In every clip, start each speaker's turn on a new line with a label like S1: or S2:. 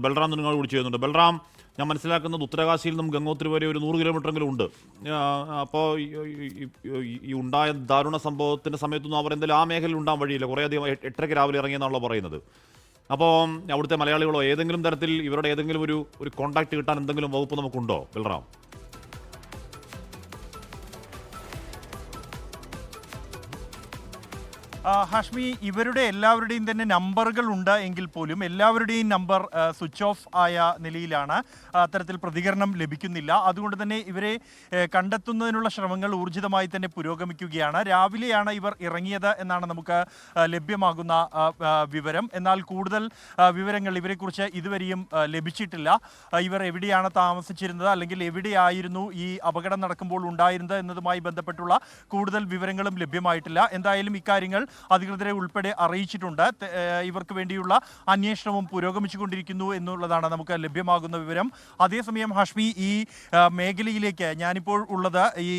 S1: ബൽറാം നിങ്ങൾ കൂടി ചെയ്യുന്നുണ്ട്. ബൽറാം, ഞാൻ മനസ്സിലാക്കുന്നത് ഉത്തരകാശിയിൽ നിന്നും ഗംഗോത്രി വരെ ഒരു 100 കിലോമീറ്ററെങ്കിലും ഉണ്ട്. അപ്പോൾ ഈ ഉണ്ടായ ദാരുണ സംഭവത്തിൻ്റെ സമയത്തൊന്നും അവർ എന്തായാലും ആ മേഖലയിൽ ഉണ്ടാകാൻ വഴിയില്ല. കുറേയധികം 8:30 രാവിലെ ഇറങ്ങിയെന്നാണല്ലോ പറയുന്നത്. അപ്പോൾ അവിടുത്തെ മലയാളികളോ ഏതെങ്കിലും തരത്തിൽ ഇവരുടെ ഏതെങ്കിലും ഒരു കോൺടാക്ട് കിട്ടാൻ എന്തെങ്കിലും വകുപ്പ് നമുക്കുണ്ടോ ബൽറാം?
S2: ഹാഷ്മി, ഇവരുടെ എല്ലാവരുടെയും തന്നെ നമ്പറുകൾ ഉണ്ട് എങ്കിൽ പോലും എല്ലാവരുടെയും നമ്പർ സ്വിച്ച് ഓഫ് ആയ നിലയിലാണ്. അത്തരത്തിൽ പ്രതികരണം ലഭിക്കുന്നില്ല. അതുകൊണ്ട് തന്നെ ഇവരെ കണ്ടെത്തുന്നതിനുള്ള ശ്രമങ്ങൾ ഊർജിതമായി തന്നെ പുരോഗമിക്കുകയാണ്. രാവിലെയാണ് ഇവർ ഇറങ്ങിയത് എന്നാണ് നമുക്ക് ലഭ്യമാകുന്ന വിവരം. എന്നാൽ കൂടുതൽ വിവരങ്ങൾ ഇവരെക്കുറിച്ച് ഇതുവരെയും ലഭിച്ചിട്ടില്ല. ഇവർ എവിടെയാണ് താമസിച്ചിരുന്നത്, അല്ലെങ്കിൽ എവിടെയായിരുന്നു ഈ അപകടം നടക്കുമ്പോൾ ഉണ്ടായിരുന്നത് എന്നതുമായി ബന്ധപ്പെട്ടുള്ള കൂടുതൽ വിവരങ്ങളും ലഭ്യമായിട്ടില്ല. എന്തായാലും ഇക്കാര്യങ്ങൾ അധികൃതരെ ഉൾപ്പെടെ അറിയിച്ചിട്ടുണ്ട്. ഇവർക്ക് വേണ്ടിയുള്ള അന്വേഷണവും പുരോഗമിച്ചുകൊണ്ടിരിക്കുന്നു എന്നുള്ളതാണ് നമുക്ക് ലഭ്യമാകുന്ന വിവരം. അതേസമയം ഹാഷ്മി, ഈ മേഖലയിലേക്ക് ഞാനിപ്പോൾ ഉള്ളത് ഈ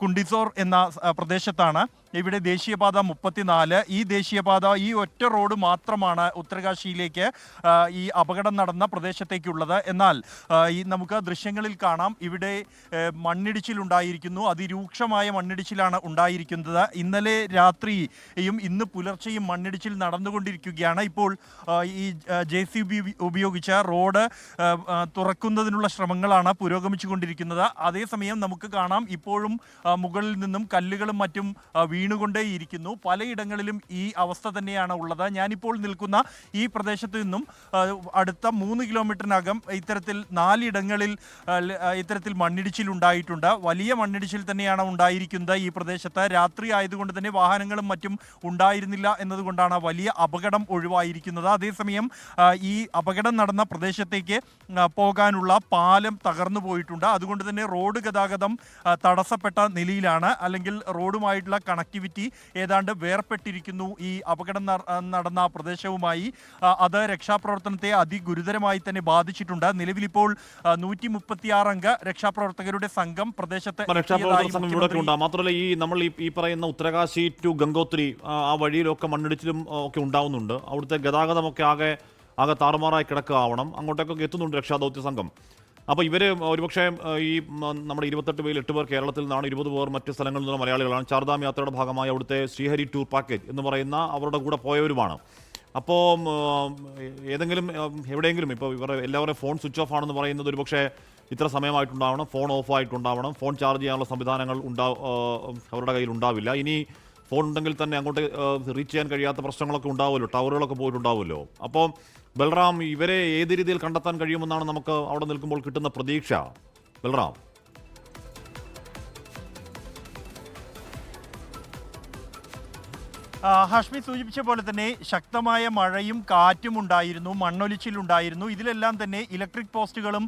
S2: കുണ്ടിസോർ എന്ന പ്രദേശത്താണ്. ഇവിടെ ദേശീയപാത 34, ഈ ദേശീയപാത ഈ ഒറ്റ റോഡ് മാത്രമാണ് ഉത്തരകാശിയിലേക്ക് ഈ അപകടം നടന്ന പ്രദേശത്തേക്കുള്ളത്. എന്നാൽ ഈ നമുക്ക് ദൃശ്യങ്ങളിൽ കാണാം, ഇവിടെ മണ്ണിടിച്ചിലുണ്ടായിരിക്കുന്നു. അതിരൂക്ഷമായ മണ്ണിടിച്ചിലാണ് ഉണ്ടായിരിക്കുന്നത്. ഇന്നലെ രാത്രിയും ഇന്ന് പുലർച്ചെയും മണ്ണിടിച്ചിൽ നടന്നുകൊണ്ടിരിക്കുകയാണ്. ഇപ്പോൾ ഈ JCB ഉപയോഗിച്ച് റോഡ് തുറക്കുന്നതിനുള്ള ശ്രമങ്ങളാണ് പുരോഗമിച്ചുകൊണ്ടിരിക്കുന്നത്. അതേസമയം നമുക്ക് കാണാം, ഇപ്പോഴും മുകളിൽ നിന്നും കല്ലുകളും മറ്റും വീണുകൊണ്ടേയിരിക്കുന്നു. പലയിടങ്ങളിലും ഈ അവസ്ഥ തന്നെയാണ് ഉള്ളത്. ഞാനിപ്പോൾ നിൽക്കുന്ന ഈ പ്രദേശത്ത് നിന്നും അടുത്ത 3 കിലോമീറ്ററിനകം ഇത്തരത്തിൽ 4 ഇടങ്ങളിൽ ഇത്തരത്തിൽ മണ്ണിടിച്ചിൽ ഉണ്ടായിട്ടുണ്ട്. വലിയ മണ്ണിടിച്ചിൽ തന്നെയാണ് ഉണ്ടായിരിക്കുന്നത് ഈ പ്രദേശത്ത്. രാത്രി ആയതുകൊണ്ട് തന്നെ വാഹനങ്ങളും മറ്റും ഉണ്ടായിരുന്നില്ല എന്നതുകൊണ്ടാണ് വലിയ അപകടം ഒഴിവായിരിക്കുന്നത്. അതേസമയം ഈ അപകടം നടന്ന പ്രദേശത്തേക്ക് പോകാനുള്ള പാലം തകർന്നു പോയിട്ടുണ്ട്. അതുകൊണ്ട് തന്നെ റോഡ് ഗതാഗതം തടസ്സപ്പെട്ട നിലയിലാണ്. അല്ലെങ്കിൽ റോഡുമായിട്ടുള്ള കണക്ടിവിറ്റി ഏതാണ്ട് വേർപെട്ടിരിക്കുന്നു ഈ അപകടം നടന്ന പ്രദേശവുമായി. അത് രക്ഷാപ്രവർത്തനത്തെ അതിഗുരുതരമായി തന്നെ ബാധിച്ചിട്ടുണ്ട്. നിലവിലിപ്പോൾ 136 അംഗ രക്ഷാപ്രവർത്തകരുടെ സംഘം പ്രദേശത്ത്
S1: മാത്രമല്ല നമ്മൾ ഈ പറയുന്ന ഉത്തരകാശി ടു ഗംഗോത്രി ആ വഴിയിലൊക്കെ മണ്ണിടിച്ചിലും ഒക്കെ ഉണ്ടാവുന്നുണ്ട്. അവിടുത്തെ ഗതാഗതമൊക്കെ ആകെ താറുമാറായി കിടക്കുകയാവണം. അങ്ങോട്ടേക്കൊക്കെ എത്തുന്നുണ്ട് രക്ഷാദൗത്യ സംഘം. അപ്പോൾ ഇവർ ഒരുപക്ഷെ ഈ നമ്മുടെ 28 പേരിൽ 8 പേർ കേരളത്തിൽ നിന്നാണ്, 20 പേർ മറ്റ് സ്ഥലങ്ങളിൽ നിന്നുള്ള മലയാളികളാണ്. ചാർധാം യാത്രയുടെ ഭാഗമായി അവിടുത്തെ ശ്രീഹരി ടൂർ പാക്കേജ് എന്ന് പറയുന്ന അവരുടെ കൂടെ പോയവരുമാണ്. അപ്പോൾ എവിടെയെങ്കിലും ഇപ്പോൾ എല്ലാവരുടെയും ഫോൺ സ്വിച്ച് ഓഫ് ആണെന്ന് പറയുന്നത് ഒരുപക്ഷെ ഇത്ര സമയമായിട്ടുണ്ടാവണം, ഫോൺ ഓഫ് ആയിട്ടുണ്ടാവണം, ഫോൺ ചാർജ് ചെയ്യാനുള്ള സംവിധാനങ്ങൾ അവരുടെ കയ്യിൽ ഉണ്ടാവില്ല. ഇനി ഫോൺ ഉണ്ടെങ്കിൽ തന്നെ അങ്ങോട്ട് റീച്ച് ചെയ്യാൻ കഴിയാത്ത പ്രശ്നങ്ങളൊക്കെ ഉണ്ടാവുമല്ലോ, ടവറുകളൊക്കെ പോയിട്ടുണ്ടാവുമല്ലോ. അപ്പോൾ ബൽറാം, ഇവരെ ഏത് രീതിയിൽ കണ്ടെത്താൻ കഴിയുമെന്നാണ് നമുക്ക് അവിടെ നിൽക്കുമ്പോൾ കിട്ടുന്ന പ്രതീക്ഷ ബൽറാം?
S2: ഹാഷ്മി സൂചിപ്പിച്ച പോലെ തന്നെ ശക്തമായ മഴയും കാറ്റും ഉണ്ടായിരുന്നു, മണ്ണൊലിച്ചിലുണ്ടായിരുന്നു. ഇതിലെല്ലാം തന്നെ ഇലക്ട്രിക് പോസ്റ്റുകളും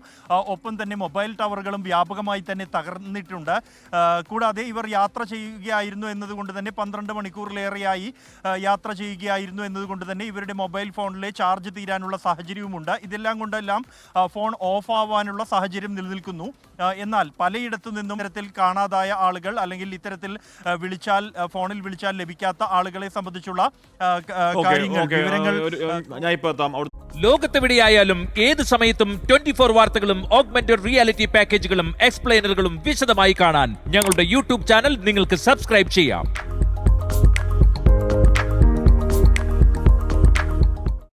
S2: ഒപ്പം തന്നെ മൊബൈൽ ടവറുകളും വ്യാപകമായി തന്നെ തകർന്നിട്ടുണ്ട്. കൂടാതെ ഇവർ യാത്ര ചെയ്യുകയായിരുന്നു എന്നതുകൊണ്ട് തന്നെ 12 മണിക്കൂറിലേറെയായി യാത്ര ചെയ്യുകയായിരുന്നു എന്നതുകൊണ്ട് തന്നെ ഇവരുടെ മൊബൈൽ ഫോണിലെ ചാർജ് തീരാനുള്ള സാഹചര്യവുമുണ്ട്. ഇതെല്ലാം കൊണ്ടെല്ലാം ഫോൺ ഓഫ് ആവാനുള്ള സാഹചര്യം നിലനിൽക്കുന്നു. എന്നാൽ പലയിടത്തു നിന്നും ഇത്തരത്തിൽ കാണാതായ ആളുകൾ, അല്ലെങ്കിൽ ഇത്തരത്തിൽ ഫോണിൽ വിളിച്ചാൽ ലഭിക്കാത്ത ആളുകളെ സംബന്ധിച്ചുള്ള കാര്യങ്ങൾ, വിവരങ്ങൾ
S3: ലോകത്തെവിടെയായാലും ഏത് സമയത്തും 24 വാർത്തകളും ഓഗ്മെന്റഡ് റിയാലിറ്റി പാക്കേജുകളും എക്സ്പ്ലെയിനറുകളും വിശദമായി കാണാൻ ഞങ്ങളുടെ YouTube ചാനൽ നിങ്ങൾക്ക് സബ്സ്ക്രൈബ് ചെയ്യാം.